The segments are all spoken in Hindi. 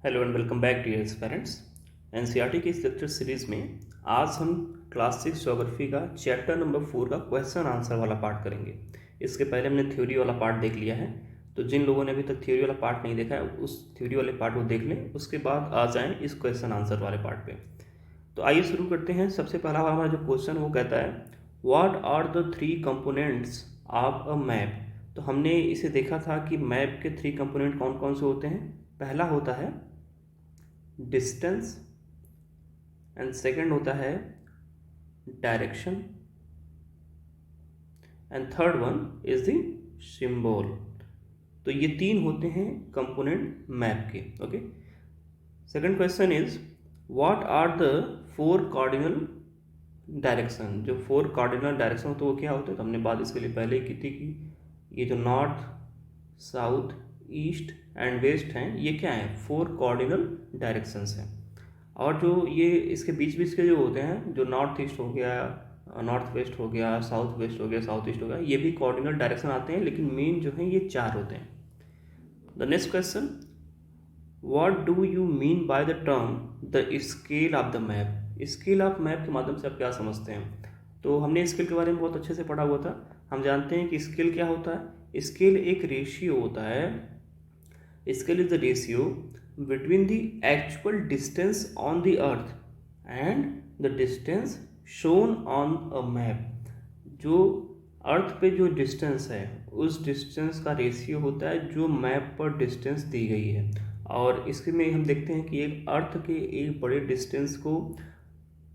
Hello and welcome back dear parents. NCERT की इस लेक्चर सीरीज में आज हम क्लास 6 ज्योग्राफी का चैप्टर नंबर 4 का क्वेश्चन आंसर वाला पार्ट करेंगे। इसके पहले हमने थ्योरी वाला पार्ट देख लिया है, तो जिन लोगों ने अभी तक थ्योरी वाला पार्ट नहीं देखा है उस थ्योरी वाले पार्ट को देख लें, उसके बाद आ जाएं इस क्वेश्चन आंसर वाले पार्ट पे। तो आइए शुरू करते हैं। सबसे पहला हमारा जो क्वेश्चन वो कहता है what are the 3 components of a map. तो हमने इसे देखा था कि मैप के 3 कंपोनेंट कौन कौन से होते हैं। पहला होता है डिस्टेंस एंड सेकंड होता है direction and third one is the symbol. तो ये 3 होते हैं कंपोनेंट मैप के। Okay, second question is what are the 4 cardinal direction. जो 4 कार्डिनल डायरेक्शन होते हैं वो क्या होते हैं, तो हमने बात इसके लिए पहले ही की थी कि ये जो north, south, east and west हैं, ये क्या है 4 कार्डिनल डायरेक्शंस हैं। और जो ये इसके बीच बीच के जो होते हैं, जो नॉर्थ ईस्ट हो गया, नॉर्थ वेस्ट हो गया, साउथ वेस्ट हो गया, साउथ ईस्ट हो गया, ये भी कार्डिनल डायरेक्शन आते हैं, लेकिन मेन जो है ये 4 होते हैं। The next question, what do you mean by the term the scale of the map. Scale of map के माध्यम से आप क्या समझते हैं। तो हमने स्केल के बारे में बहुत अच्छे से पढ़ा हुआ था। हम जानते हैं कि स्केल क्या होता है। स्केल एक रेशियो होता है। Scale is the ratio between the actual distance on the earth and the distance shown on a map. जो अर्थ पे जो डिस्टेंस है उस डिस्टेंस का रेशियो होता है जो मैप पर डिस्टेंस दी गई है। और इसके में हम देखते हैं कि एक अर्थ के एक बड़े डिस्टेंस को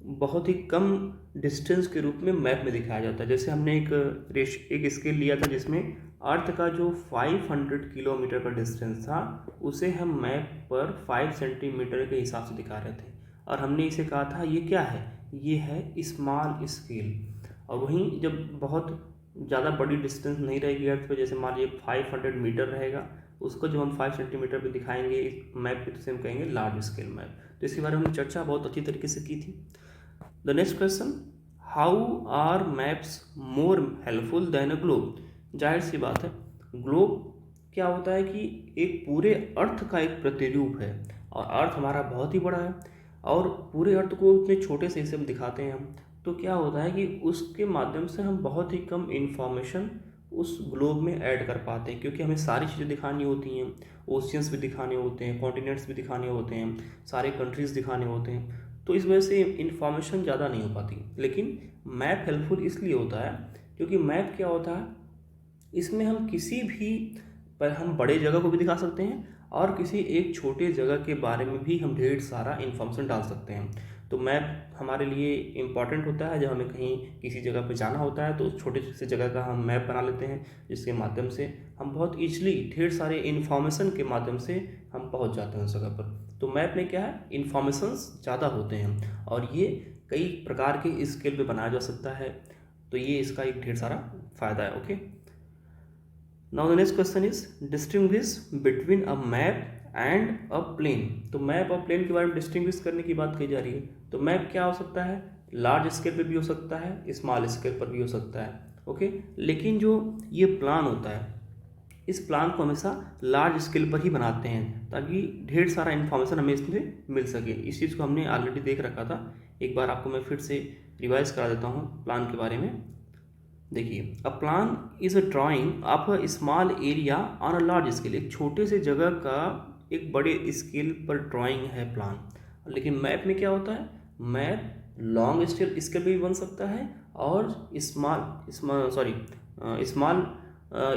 बहुत ही कम डिस्टेंस के रूप में मैप में दिखाया जाता है। जैसे हमने एक स्केल लिया था जिसमें अर्थ का जो 500 किलोमीटर का डिस्टेंस था उसे हम मैप पर 5 सेंटीमीटर के हिसाब से दिखा रहे थे, और हमने इसे कहा था ये क्या है, ये है स्मॉल स्केल। और वहीं जब बहुत ज़्यादा बड़ी डिस्टेंस नहीं रहेगी अर्थ पे, जैसे मान लीजिए 500 मीटर रहेगा, उसको जब हम 5 सेंटीमीटर पे दिखाएंगे इस मैप पे, तो उसे हम कहेंगे लार्ज स्केल मैप। तो इसके बारे में हमने चर्चा बहुत अच्छी तरीके से की थी। The next question, how are maps more helpful than a globe. जाहिर सी बात है, ग्लोब क्या होता है कि एक पूरे अर्थ का एक प्रतिरूप है, और अर्थ हमारा बहुत ही बड़ा है, और पूरे अर्थ को उतने छोटे से हिस्से में दिखाते हैं हम। तो क्या होता है कि उसके माध्यम से हम बहुत ही कम इंफॉर्मेशन उस ग्लोब में ऐड कर पाते हैं, क्योंकि हमें सारी चीज़ें दिखानी होती हैं। ओशियंस भी दिखाने होते हैं, कॉन्टिनेंट्स भी दिखाने होते हैं, सारे कंट्रीज़ दिखाने होते हैं। तो इस वजह से इन्फॉर्मेशन ज़्यादा नहीं हो पाती। लेकिन मैप हेल्पफुल इसलिए होता है क्योंकि मैप क्या होता है, इसमें हम किसी भी पर हम बड़े जगह को भी दिखा सकते हैं, और किसी एक छोटे जगह के बारे में भी हम ढेर सारा इन्फॉर्मेशन डाल सकते हैं। तो मैप हमारे लिए इम्पॉर्टेंट होता है। जब हमें कहीं किसी जगह पर जाना होता है तो उस छोटे से जगह का हम मैप बना लेते हैं, जिसके माध्यम से हम बहुत ईजिली ढेर सारे इन्फॉर्मेशन के माध्यम से हम पहुंच जाते हैं उस जगह पर। तो मैप में क्या है, इन्फॉर्मेशंस ज़्यादा होते हैं, और ये कई प्रकार के स्केल पे बनाया जा सकता है। तो ये इसका एक ढेर सारा फ़ायदा है। Okay, now the next question is distinguish between a map and a plane. तो मैप और प्लेन के बारे में डिस्टिंग्विश करने की बात की जा रही है। तो मैप क्या हो सकता है, लार्ज स्केल पे भी हो सकता है, स्मॉल स्केल पर भी हो सकता है। ओके, लेकिन जो ये प्लान होता है, इस प्लान को हमेशा लार्ज स्केल पर ही बनाते हैं ताकि ढेर सारा इन्फॉर्मेशन हमें इसमें मिल सके। इस चीज़ को हमने ऑलरेडी देख रखा था। एक बार आपको मैं फिर से रिवाइज करा देता हूँ प्लान के बारे में। देखिए, a plan is a drying of a small area on a large scale. एक छोटे से जगह का एक बड़े स्केल पर ड्राइंग है प्लान। लेकिन मैप में क्या होता है, मैप लॉन्ग स्केल स्केल पे भी बन सकता है, और स्मॉल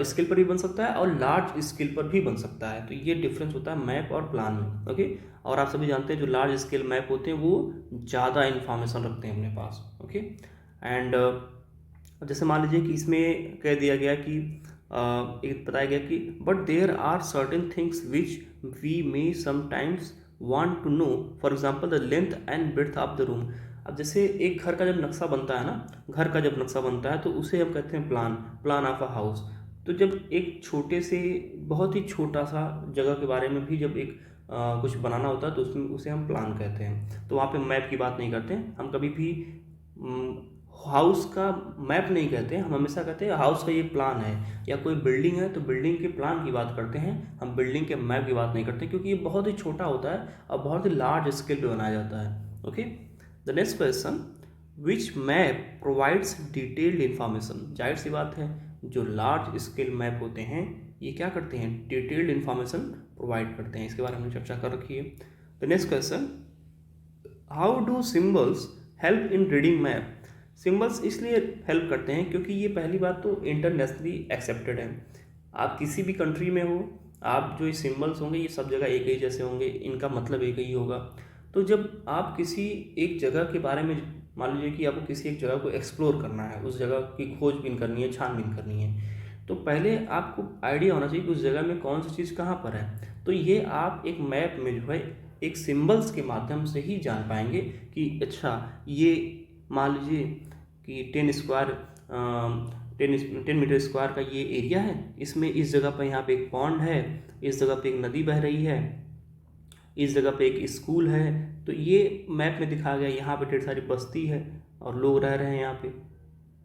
स्केल पर भी बन सकता है, और लार्ज स्केल पर भी बन सकता है। तो ये डिफरेंस होता है मैप और प्लान में। ओके, और आप सभी जानते हैं जो लार्ज स्केल मैप होते हैं वो ज़्यादा इन्फॉर्मेशन रखते हैं अपने पास। ओके, एंड जैसे मान लीजिए कि इसमें कह दिया गया कि एक बताया गया कि but there are certain things which we may sometimes want to know, for example the length and breadth of the room. अब जैसे एक घर का जब नक्शा बनता है ना, घर का जब नक्शा बनता है तो उसे हम कहते हैं प्लान ऑफ अ हाउस। तो जब एक छोटे से बहुत ही छोटा सा जगह के बारे में भी जब एक कुछ बनाना होता है तो उसमें उसे हम प्लान कहते हैं। तो वहाँ पे मैप की बात नहीं करते हैं हम कभी भी। हाउस का मैप नहीं कहते, हम हमेशा कहते हैं हाउस का ये प्लान है, या कोई बिल्डिंग है तो बिल्डिंग के प्लान की बात करते हैं, हम बिल्डिंग के मैप की बात नहीं करते, क्योंकि ये बहुत ही छोटा होता है और बहुत ही लार्ज स्केल पे बनाया जाता है। Okay, the next question, which map provides detailed information. जाहिर सी बात है, जो लार्ज स्केल मैप होते हैं ये क्या करते हैं, डिटेल्ड इन्फॉर्मेशन प्रोवाइड करते हैं, इसके बारे में हमने चर्चा कर रखी है। The next question, how do symbols help in reading map. Symbols इसलिए हेल्प करते हैं क्योंकि ये पहली बात तो इंटरनेशनली एक्सेप्टेड है। आप किसी भी कंट्री में हो, आप जो ये सिम्बल्स होंगे ये सब जगह एक ही जैसे होंगे, इनका मतलब एक ही होगा। तो जब आप किसी एक जगह के बारे में, मान लीजिए कि आपको किसी एक जगह को एक्सप्लोर करना है, उस जगह की खोजबीन करनी है, छानबीन करनी है, तो पहले आपको आइडिया होना चाहिए कि उस जगह में कौन सी चीज़ कहाँ पर है। तो ये आप एक मैप में जो है एक सिंबल्स के माध्यम से ही जान पाएंगे कि अच्छा ये मान लीजिए कि 10 मीटर स्क्वायर का ये एरिया है, इसमें इस जगह पर यहाँ पे एक पॉन्ड है, इस जगह पे एक नदी बह रही है, इस जगह पे एक स्कूल है, तो ये मैप में दिखाया गया, यहाँ पे ढेर सारी बस्ती है और लोग रह रहे हैं यहाँ पे।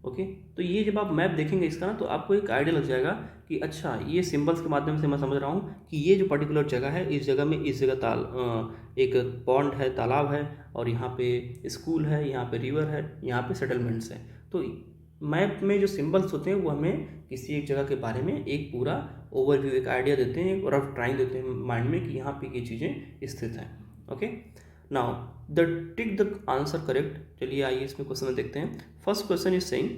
ओके, तो ये जब आप मैप देखेंगे इसका ना, तो आपको एक आइडिया लग जाएगा कि अच्छा ये सिंबल्स के माध्यम से मैं समझ रहा हूँ कि ये जो पर्टिकुलर जगह है, इस जगह में इस जगह एक पॉन्ड है, तालाब है, और यहाँ पे स्कूल है, यहाँ पे रिवर है, यहाँ पे सेटलमेंट्स है। तो मैप में जो सिंबल्स होते हैं वो हमें किसी एक जगह के बारे में एक पूरा ओवरव्यू, एक आइडिया देते हैं, एक रफ ड्राइंग देते हैं माइंड में कि यहाँ पे ये चीज़ें स्थित हैं। Okay, now the tick the answer correct. चलिए आइए इसमें क्वेश्चन में देखते हैं। First question is saying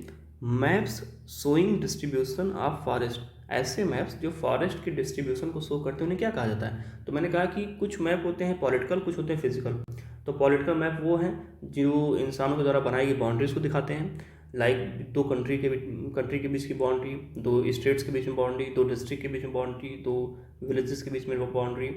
maps showing distribution of forest. ऐसे मैप्स जो फॉरेस्ट की डिस्ट्रीब्यूशन को शो करते हैं उन्हें क्या कहा जाता है। तो मैंने कहा कि कुछ मैप होते हैं पॉलिटिकल, कुछ होते हैं फिजिकल। तो पॉलिटिकल मैप वो हैं जो इंसानों के द्वारा बनाई गई बाउंड्रीज को दिखाते हैं, लाइक दो कंट्री के बीच की बाउंड्री, दो स्टेट्स के बीच में बाउंड्री, दो डिस्ट्रिक्ट के बीच में बाउंड्री, दो विलेजेस के बीच में बाउंड्री।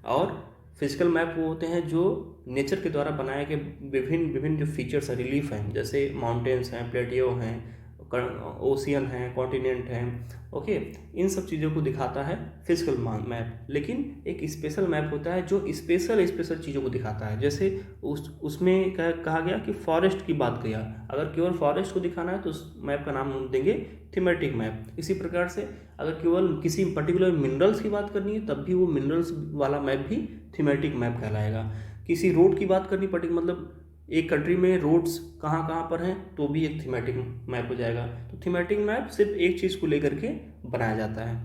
और फिजिकल मैप वो होते हैं जो नेचर के द्वारा बनाए गए विभिन्न जो फीचर्स हैं, रिलीफ हैं, जैसे माउंटेन्स हैं, प्लेटियो हैं, ओशियन हैं, कॉन्टिनेंट हैं। ओके, इन सब चीज़ों को दिखाता है फिजिकल मैप। लेकिन एक स्पेशल मैप होता है जो स्पेशल चीज़ों को दिखाता है। जैसे उसमें कहा गया कि फॉरेस्ट की बात किया, अगर केवल फॉरेस्ट को दिखाना है तो उस मैप का नाम हम देंगे थीमेटिक मैप। इसी प्रकार से अगर केवल किसी पर्टिकुलर मिनरल्स की बात करनी है तब भी वो मिनरल्स वाला मैप भी थीमेटिक मैप कहलाएगा। किसी रोड की बात करनी मतलब एक कंट्री में रोड्स कहाँ कहाँ पर हैं तो भी एक थीमेटिक मैप हो जाएगा। तो थीमेटिक मैप सिर्फ एक चीज़ को लेकर के बनाया जाता है।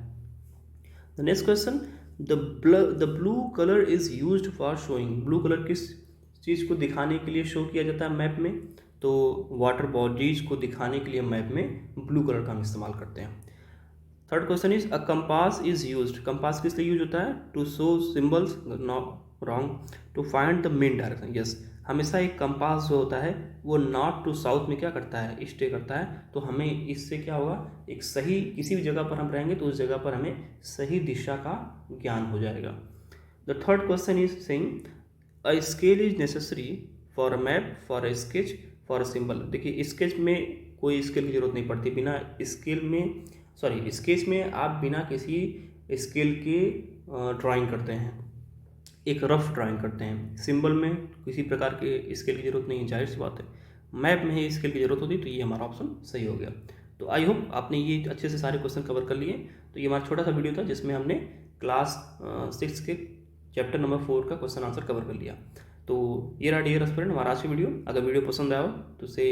The next question, the blue colour is used for showing. Blue colour किस चीज़ को दिखाने के लिए शो किया जाता है मैप में। तो वाटर बॉडीज को दिखाने के लिए मैप में ब्लू कलर का हम इस्तेमाल करते हैं। Third question is a compass is used. Compass किस लिए यूज होता है, to show symbols, not wrong, to find the main direction. Yes, हमेशा एक कंपास जो होता है वो नॉर्थ टू साउथ में क्या करता है, स्टे करता है। तो हमें इससे क्या होगा, एक सही किसी भी जगह पर हम रहेंगे तो उस जगह पर हमें सही दिशा का ज्ञान हो जाएगा। The third question is saying a scale is necessary for a map, for a sketch, for a symbol. देखिए स्केच में कोई स्केल की जरूरत नहीं पड़ती, बिना स्केल में स्केच में आप बिना किसी स्केल के ड्राइंग करते हैं, एक रफ ड्राइंग करते हैं। सिंबल में किसी प्रकार के स्केल की जरूरत नहीं है, जाहिर सी बात है। मैप में ही स्केल की जरूरत होती है, तो ये हमारा ऑप्शन सही हो गया। तो आई होप आपने ये अच्छे से सारे क्वेश्चन कवर कर लिए। तो ये हमारा छोटा सा वीडियो था जिसमें हमने क्लास 6 के चैप्टर नंबर 4 का क्वेश्चन आंसर कवर कर लिया। तो ये रहा डियर एस्पिरेंट हमारा आज की वीडियो। अगर वीडियो पसंद आया हो तो उसे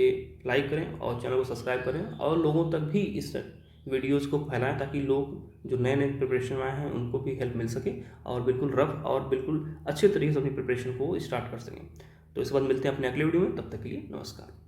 लाइक करें और चैनल को सब्सक्राइब करें और लोगों तक भी इस वीडियोज़ को फैलाएं ताकि लोग जो नए प्रिपरेशन में आए हैं उनको भी हेल्प मिल सके और बिल्कुल रफ और बिल्कुल अच्छे तरीके से अपनी प्रिपरेशन को स्टार्ट कर सकें। तो इस बार मिलते हैं अपने अगले वीडियो में, तब तक के लिए नमस्कार।